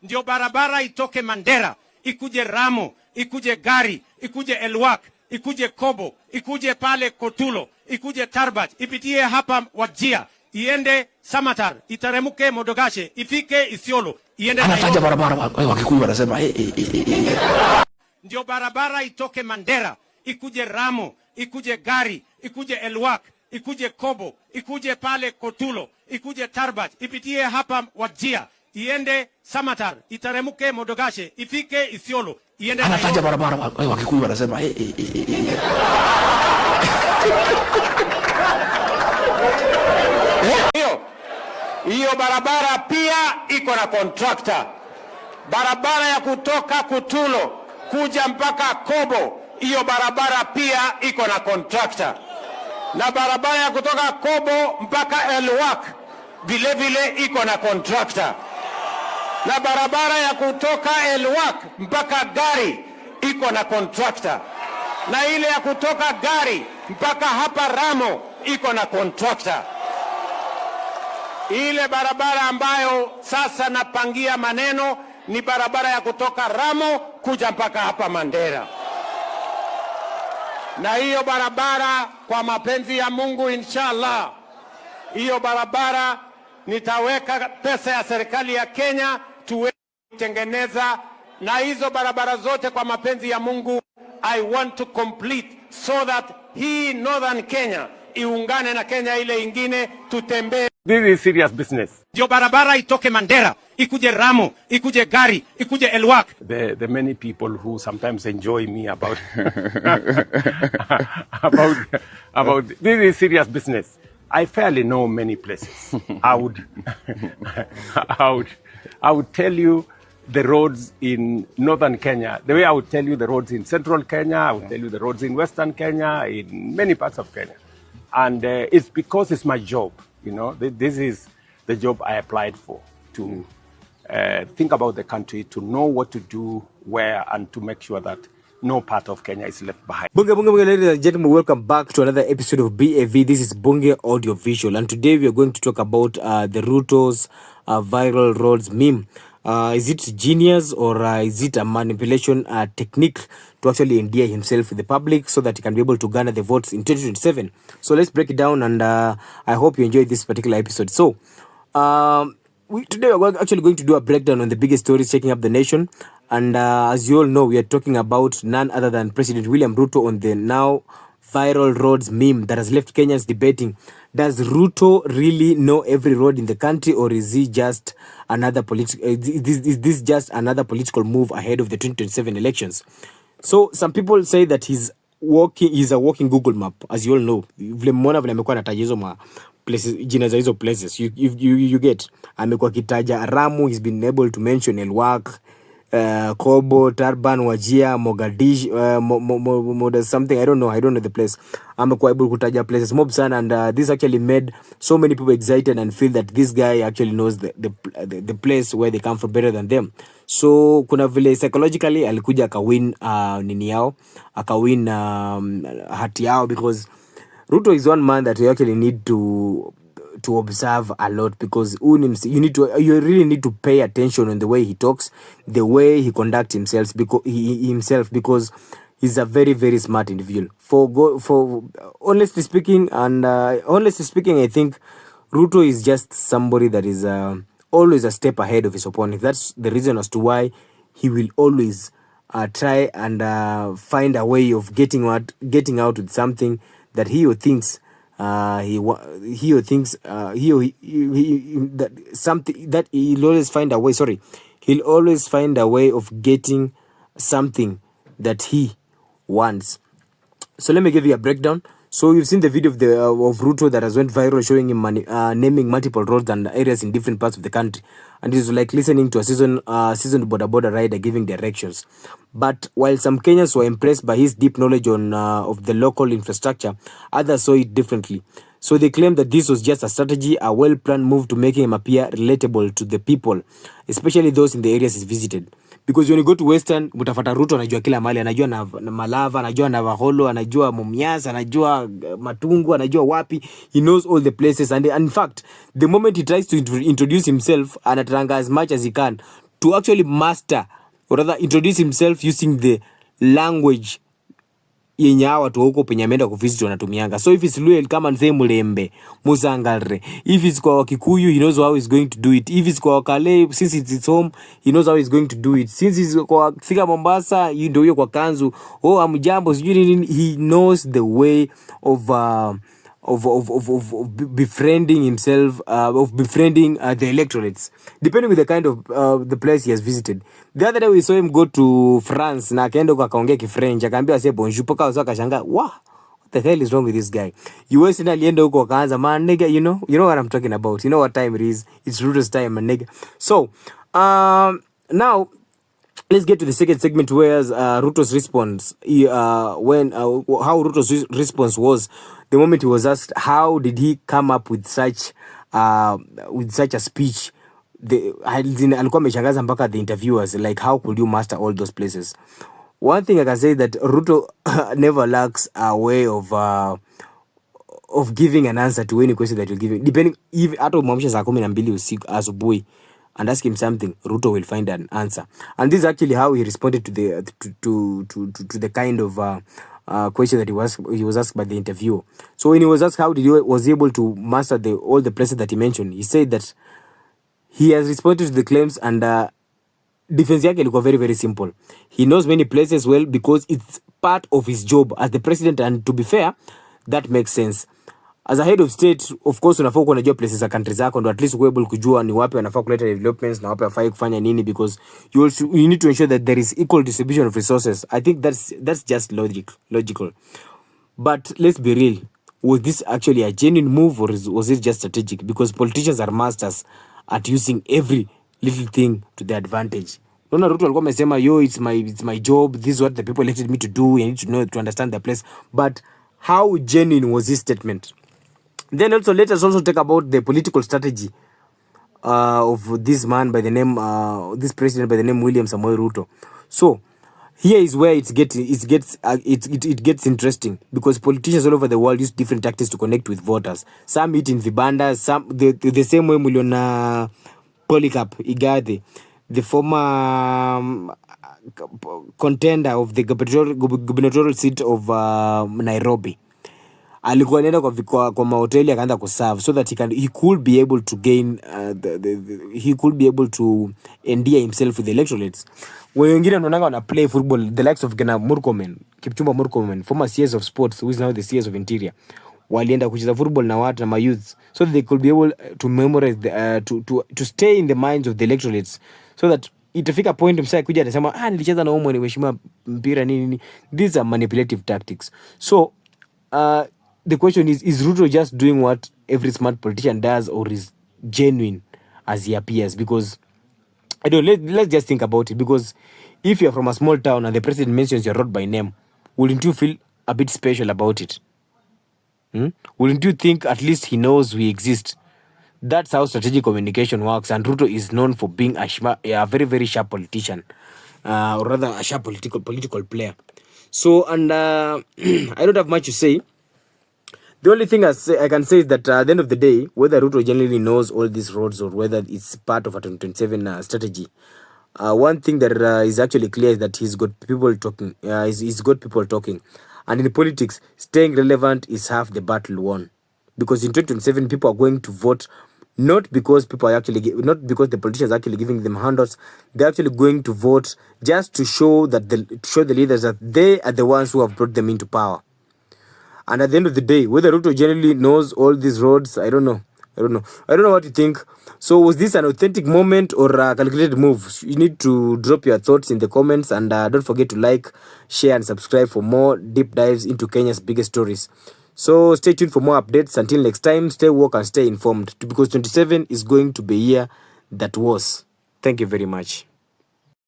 ndio barabara itoke Mandera, ikuje Ramo, ikuje Gari, ikuje Elwak, ikuje Kobo, ikuje pale Kotulo, ikuje Tarbat, ipitie hapa Wajia, iende Samatar, itaremuke Modogashe, ifike Isiolo, iende anataja barabara Wakikuyu wanasema ndio barabara itoke Mandera, ikuje Ramo, ikuje Gari, ikuje Elwak, ikuje Kobo, ikuje pale Kotulo, ikuje Tarbat, ipitie hapa Wajia, iende Samatar, itaremuke Modogashe, ifike Isiolo, iende anataja barabara Wakikuyu wanasema hiyo barabara pia iko na contractor. Barabara ya kutoka Kutulo kuja mpaka Kobo, hiyo barabara pia iko na contractor. Na barabara ya kutoka Kobo mpaka Elwak vile vile iko na contractor. Na barabara ya kutoka Elwak mpaka Gari iko na contractor. Na ile ya kutoka Gari mpaka hapa Ramo iko na contractor. Ile barabara ambayo sasa napangia maneno ni barabara ya kutoka Ramo kuja mpaka hapa Mandera. Na hiyo barabara kwa mapenzi ya Mungu inshallah, hiyo barabara nitaweka pesa ya serikali ya Kenya tuweze kutengeneza, na hizo barabara zote kwa mapenzi ya Mungu I want to complete so that hii Northern Kenya iungane na Kenya ile ingine tutembee. This is serious business. Ndio barabara itoke Mandera, ikuje Ramo, ikuje Gari, ikuje Elwak. The many people who sometimes enjoy me about about this is serious business. I fairly know many places. I would tell you the roads in northern Kenya, the way I would tell you the roads in central Kenya, I would tell you the roads in western Kenya, in many parts of Kenya. And it's because it's my job, you know. This is the job I applied for, to think about the country, to know what to do, where, and to make sure that no part of Kenya is left behind. Bunge, ladies and gentlemen, welcome back to another episode of BAV. This is Bunge Audio Visual, and today we are going to talk about the Ruto's viral roads meme. Is it genius, or is it a manipulation technique to actually endear himself with the public so that he can be able to garner the votes in 2027? So let's break it down, and I hope you enjoyed this particular episode. So today we're actually going to do a breakdown on the biggest stories shaking up the nation. And as you all know, we are talking about none other than President William Ruto on the now viral roads meme that has left Kenyans debating. Does Ruto really know every road in the country, or is he just another is this just another political move ahead of the 2027 elections? So some people say that he's a walking Google map, as you all know. Places, jina za hizo places. You get. Amekuwa kitaja Ramu, he's been able to mention Elwak, Kobo, Tarban, Wajia, Mogadishu, something, I don't know the place. Amekuwa able kutaja places mob sana, and this actually made so many people excited and feel that this guy actually knows the place where they come from better than them. So kuna vile psychologically alikuja akawin nini yao, akawin hati yao, because Ruto is one man that you actually need to observe a lot, because you really need to pay attention on the way he talks, the way he conducts himself, because he's a very, very smart individual. For honestly speaking, I think Ruto is just somebody that is always a step ahead of his opponent. That's the reason as to why he will always try and find a way of getting out with something that he'll always find a way. He'll always find a way of getting something that he wants. So let me give you a breakdown. So you've seen the video of Ruto that has went viral, showing him naming multiple roads and areas in different parts of the country, and it's like listening to a seasoned border rider giving directions. But while some Kenyans were impressed by his deep knowledge of the local infrastructure, others saw it differently. So they claimed that this was just a strategy, a well-planned move to make him appear relatable to the people, especially those in the areas he's visited. Because when you go to Western, mutafata Ruto anajua kila mahali, anajua na Malava, anajua Navaholo, anajua Mumias, anajua Matungu, anajua wapi. He knows all the places, and in fact, the moment he tries to introduce himself, anatranga as much as he can to actually master or rather introduce himself using the language yenye hawa watu huko penye ameenda kuvisit wanatumianga. So if it's Luel, kama nzee Mulembe, Musangalre. If it's kwa Wakikuyu, he knows how he's going to do it. If it's kwa Wakale, since it's his home, he knows how he's going to do it. Since it's kwa fika Mombasa, ndio hiyo kwa Kanzu, amjambo, he knows the way of befriending himself, of befriending the electorates, depending with the kind of the place he has visited. The other day we saw him go to France na akaenda kwa kaongea Kifrench, akaambia ase bonjour, paka wasa akashanga, what the hell is wrong with this guy? US na alienda huko akaanza, man nigga, you know what I'm talking about, you know what time it is, it's Ruto's time, man nigga. So now let's get to the second segment, where Ruto's response, how Ruto's response was the moment he was asked how did he come up with such a speech. Alikuwa ameshangaza mpaka the interviewers, like how could you master all those places. One thing I can say that Ruto never lacks a way of giving an answer to any question that you're giving, depending, even hata umamsha saa 12 usiku asubuhi and ask him something, Ruto will find an answer. And this is actually how he responded to the kind of question that he was asked by the interviewer. So when he was asked how was he able to master all the places that he mentioned, he said that he has responded to the claims, and defense yake ilikuwa very, very simple. He knows many places well because it's part of his job as the president, and to be fair, that makes sense. As a head of state, of course, unafaa kuwa unajua places za country zako, ndo at least uwe able kujua ni wapi wanafaa kuleta developments na wapi hafai kufanya nini, because you need to ensure that there is equal distribution of resources. I think that's just logical. But let's be real. Was this actually a genuine move, or was it just strategic? Because politicians are masters at using every little thing to their advantage. Nona Ruto alikuwa amesema, yo, it's my job, this is what the people elected me to do, I need to know, to understand the place. But how genuine was this statement? Then also let us also talk about the political strategy of this man by the name, this president by the name William Ruto. So here is where it gets interesting, because politicians all over the world use different tactics to connect with voters. Some eat in vibandas, some the same way Muliona Polycarp Igathe, the former contender of the gubernatorial seat of Nairobi, alikuwa anaenda kwa mahoteli akaanza kuserve so that he could be able to gain he could be able to endear himself with the electorates. Wengine wanaona wana play football, the likes of Kipchumba Murkomen, former CS of sports, who is now the CS of interior, walienda kucheza football na watu na mayouths so that they could be able to memorize to stay in the minds of the electorates, so that itafika point msaya kuja anasema nilicheza na umo ni mheshimiwa mpira nini. These are manipulative tactics. So the question is Ruto just doing what every smart politician does, or is genuine as he appears? Because I don't, let's just think about it. Because if you're from a small town and the president mentions your road by name, wouldn't you feel a bit special about it? Wouldn't you think at least he knows we exist? That's how strategic communication works, and Ruto is known for being a very, very sharp politician, or rather a sharp political player. So, and I don't have much to say. The only thing I can say is that at the end of the day, whether Ruto generally knows all these roads or whether it's part of a 2027 strategy, one thing that is actually clear is that he's got people talking. He's got people talking, and in politics, staying relevant is half the battle won. Because in 2027, people are going to vote not because not because the politicians are actually giving them handouts. They're actually going to vote just to show that the leaders that they are the ones who have brought them into power. And at the end of the day, whether Ruto generally knows all these roads, I don't know. I don't know what you think. So was this an authentic moment or a calculated move? You need to drop your thoughts in the comments, and don't forget to like, share, and subscribe for more deep dives into Kenya's biggest stories. So stay tuned for more updates. Until next time, stay woke and stay informed, because 27 is going to be a year that was. Thank you very much.